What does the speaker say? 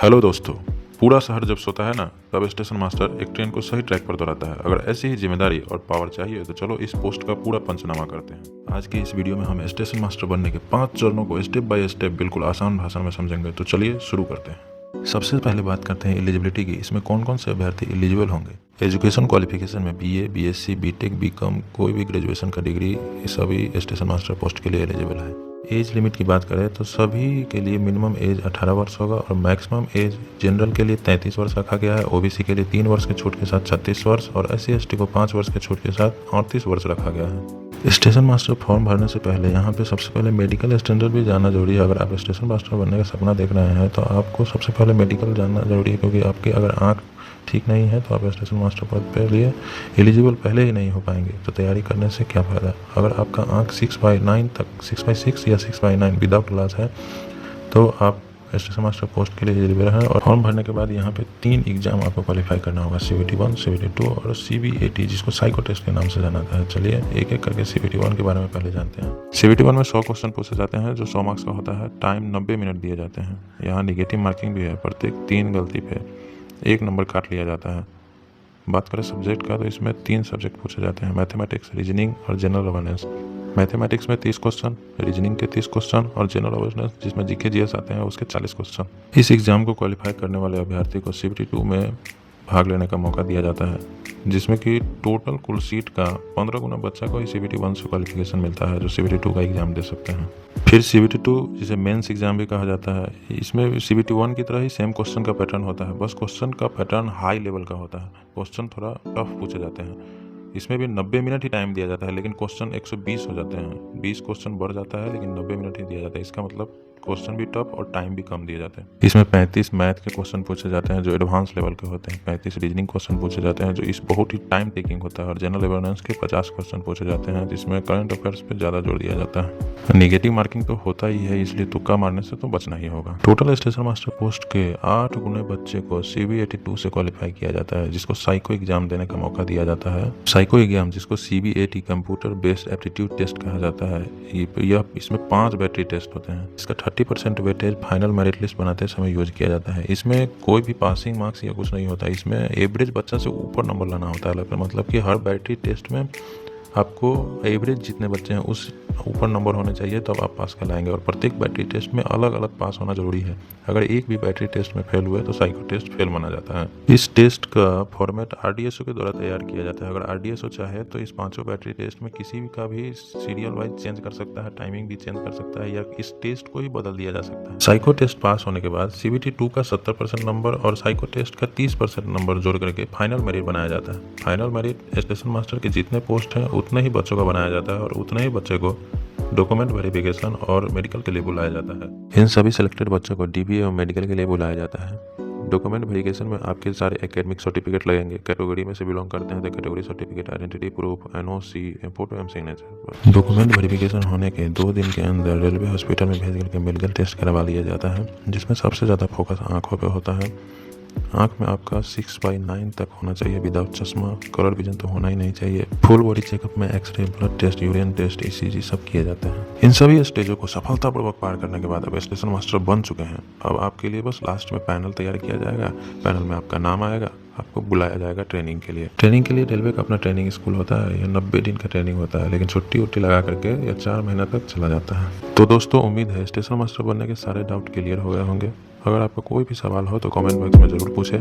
Hello दोस्तों। पूरा शहर जब सोता है ना, तब स्टेशन मास्टर एक ट्रेन को सही ट्रैक पर दौड़ाता है। अगर ऐसी ही जिम्मेदारी और पावर चाहिए तो चलो इस पोस्ट का पूरा पंचनामा करते हैं। आज की इस वीडियो में हम स्टेशन मास्टर बनने के 5 चरणों को स्टेप बाय स्टेप बिल्कुल आसान भाषा में समझेंगे। तो चलिए शुरू करते हैं। सबसे पहले बात करते हैं एलिजिबिलिटी की। इसमें कौन कौन से अभ्यर्थी एलिजिबल होंगे। एजुकेशन क्वालिफिकेशन में BA, BSc, BTech, BCom कोई भी ग्रेजुएशन का डिग्री, ये सभी स्टेशन मास्टर पोस्ट के लिए एलिजिबल है। एज लिमिट की बात करें तो सभी के लिए मिनिमम एज 18 वर्ष होगा और मैक्सिमम एज जनरल के लिए 33 वर्ष रखा गया है। OBC के लिए 3 वर्ष के छूट के साथ 36 वर्ष और SC/ST को 5 वर्ष के छूट के साथ 38 वर्ष रखा गया है। स्टेशन मास्टर फॉर्म भरने से पहले यहाँ पे सबसे पहले मेडिकल स्टैंडर्ड भी जानना जरूरी है। अगर आप स्टेशन मास्टर बनने का सपना देख रहे हैं तो आपको सबसे पहले मेडिकल जानना जरूरी है, क्योंककि आपकी अगर आँख ठीक नहीं है तो आप स्टेशन मास्टर पद के लिए एलिजिबल पहले ही नहीं हो पाएंगे। तो तैयारी करने से क्या फ़ायदा। अगर आपका आँख 6/9 तक 6/6 या 6/9 विदाउट ग्लास है तो आप स्टेशन मास्टर पोस्ट के लिए एलिजिबल हैं। और फॉर्म भरने के बाद यहाँ पे 3 एग्जाम आपको क्वालिफाई करना होगा, CBT 1, CBT 2 और CBAT, जिसको साइको टेस्ट के नाम से जाना जाता है। चलिए एक एक करके CBT 1 के बारे में पहले जानते हैं। CBT 1 में 100 क्वेश्चन पूछे जाते हैं जो 100 मार्क्स का होता है। टाइम 90 मिनट दिए जाते हैं। यहाँ निगेटिव मार्किंग भी है, प्रत्येक 3 गलती पे 1 नंबर काट लिया जाता है। बात करें सब्जेक्ट का तो इसमें 3 सब्जेक्ट पूछे जाते हैं, मैथमेटिक्स, रीजनिंग और जनरल अवेयरनेस। मैथमेटिक्स में 30 क्वेश्चन, रीजनिंग के 30 क्वेश्चन और जनरल अवेयरनेस जिसमें GK GS आते हैं उसके 40 क्वेश्चन। इस एग्जाम को क्वालिफाई करने वाले अभ्यर्थी को CBT 2 में भाग लेने का मौका दिया जाता है, जिसमें कि टोटल कुल सीट का 15 गुना बच्चा को ही CBT 1 से क्वालिफिकेशन मिलता है, जो CBT 2 का एग्जाम दे सकते हैं। फिर CBT 2 जिसे मेंस एग्जाम भी कहा जाता है, इसमें CBT 1 की तरह ही सेम क्वेश्चन का पैटर्न होता है, बस क्वेश्चन का पैटर्न हाई लेवल का होता है। क्वेश्चन थोड़ा टफ पूछे जाते हैं। इसमें भी 90 मिनट ही टाइम दिया जाता है, लेकिन क्वेश्चन 120 हो जाते हैं। 20 क्वेश्चन बढ़ जाता है लेकिन 90 मिनट ही दिया जाता है। इसका मतलब क्वेश्चन भी टफ और टाइम भी कम दिए जाते हैं। इसमें 35 मैथ के क्वेश्चन पूछे जाते हैं जो एडवांस लेवल के होते हैं। 35 रीजनिंग क्वेश्चन पूछे जाते हैं जो इस बहुत ही टाइम टेकिंग होता है। और जनरल अवेयरनेस के 50 क्वेश्चन पूछे जाते हैं जिसमें करंट अफेयर्स पे ज़्यादा जोर दिया जाता है। नेगेटिव मार्किंग तो होता ही है, इसलिए तुक्का मारने से तो बचना ही होगा। टोटल स्टेशन मास्टर पोस्ट के 8 गुने बच्चे को CBAT 2 से क्वालिफाई किया जाता है, जिसको साइको एग्जाम देने का मौका दिया जाता है। साइको एग्जाम जिसको CBAT computer based aptitude test कहा जाता है, इसमें 5 बैटरी टेस्ट होते हैं। इसका 30% वेटेज फाइनल मेरिट लिस्ट बनाते समय यूज किया जाता है। इसमें कोई भी पासिंग मार्क्स या कुछ नहीं होता। इसमें एवरेज बच्चा से ऊपर नंबर लाना होता है। मतलब कि हर बैटरी टेस्ट में आपको एवरेज जितने बच्चे हैं उस ऊपर नंबर होने चाहिए, तब आप पास कर लाएंगे। और प्रत्येक बैटरी टेस्ट में अलग अलग पास होना जरूरी है। अगर एक भी बैटरी टेस्ट में फेल हुए तो साइको टेस्ट फेल माना जाता है। इस टेस्ट का फॉर्मेट RDSO के द्वारा तैयार किया जाता है। अगर RDSO चाहे तो इस 5 बैटरी टेस्ट में किसी भी का भी सीरियल वाइज चेंज कर सकता है, टाइमिंग भी चेंज कर सकता है, या इस टेस्ट को ही बदल दिया जा सकता है। साइको टेस्ट पास होने के बाद CBT 2 का 70% नंबर और साइको टेस्ट का 30% नंबर जोड़ करके फाइनल मेरिट बनाया जाता है। फाइनल मेरिट स्टेशन मास्टर के जितने पोस्ट हैं उतने ही बच्चों का बनाया जाता है और उतने ही बच्चे को डॉक्यूमेंट वेरिफिकेशन और मेडिकल के लिए बुलाया जाता है। इन सभी सिलेक्टेड बच्चों को DBA और मेडिकल के लिए बुलाया जाता है। डॉक्यूमेंट वेरिफिकेशन में आपके सारे एकेडमिक सर्टिफिकेट लगेंगे। कैटेगरी में से बिलोंग करते हैं तो category certificate, identity proof, NOC, photo एवं सिग्नेचर। डॉक्यूमेंट वेरिफिकेशन होने के 2 दिन के अंदर रेलवे हॉस्पिटल में भेज करके मेडिकल टेस्ट करवा लिया जाता है, जिसमें सबसे ज़्यादा फोकस आँखों पर होता है। आँख में आपका 6/9 तक होना चाहिए विदाउट चश्मा। कलर विजन तो होना ही नहीं चाहिए। फुल बॉडी चेकअप में x-ray, blood test, urine test, ECG सब किए जाते हैं। इन सभी स्टेजों को सफलतापूर्वक पार करने के बाद अब स्टेशन मास्टर बन चुके हैं। अब आपके लिए बस लास्ट में पैनल तैयार किया जाएगा। पैनल में आपका नाम आएगा, आपको बुलाया जाएगा ट्रेनिंग के लिए। ट्रेनिंग के लिए रेलवे का अपना ट्रेनिंग स्कूल होता है। यह 90 दिन का ट्रेनिंग होता है, लेकिन छुट्टी उट्टी लगा करके यह 4 महीना तक चला जाता है। तो दोस्तों उम्मीद है स्टेशन मास्टर बनने के सारे डाउट क्लियर हो गए होंगे। अगर आपका कोई भी सवाल हो तो कमेंट बॉक्स में ज़रूर पूछें।